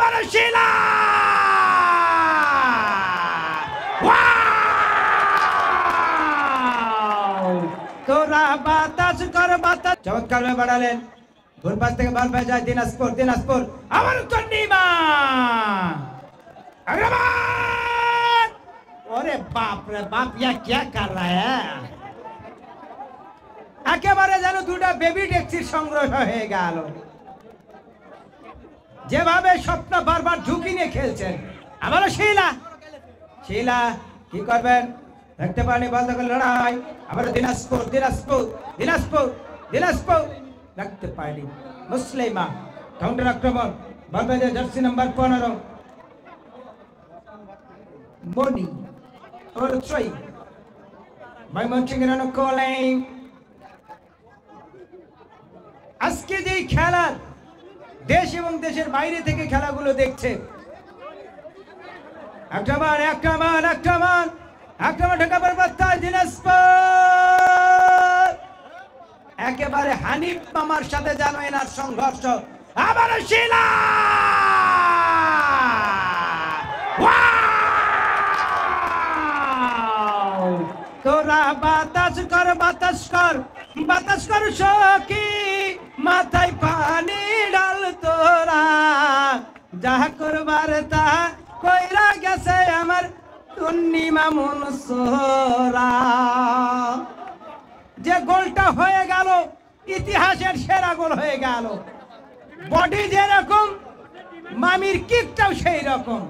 আবারও শিলা তোরা বাতাস কর বাতাস চমৎকার ভাবে বাড়ালেন ঘুর পাশ থেকে বল পেয়ে যায় দিনাজপুর দিনাজপুর আবার চন্ডিমা अरे बाप रे बाप यह क्या कर रहा है একেবারে যেন দুটো বেবি ট্যাক্সির সংগ্রহ হয়ে গেল যেভাবে স্বপ্ন বারবার ঝুঁকি নিয়ে খেলছেন আবারও শিলা শিলা কি করবেন দেখতে পারেনি বল দখল লড়াই আবারও দিনাজপুর দিনাজপুর দিনাজপুর দিনাজপুর দেখতে পারেনি মুসলিমা কাউন্টার আক্রমণ বল পেয়ে জার্সি নাম্বার 15 মনি और ट्राई भाई मंचिंगरानो कॉलिंग আজকে যে খেলা দেশ এবং দেশের বাইরে থেকে খেলাগুলো দেখছে আক্রমণ আক্রমণ আক্রমণ আক্রমণ ঢাকা পরবর্তী দিনাজপুর একেবারে হানিফ মামার সাথে জানো এনার সংঘর্ষ আবার শিলা তোরা বাতাস কর বাতাস কর বাতাস কর সখী মাথায় পানি ডাল তোরা যাহা করবার তা কইরা গেছে আমার পূর্ণিমা মনসোরা যে গোলটা হয়ে গেল ইতিহাসের সেরা গোল হয়ে গেল বডি যেরকম মামির কিকটাও সেই রকম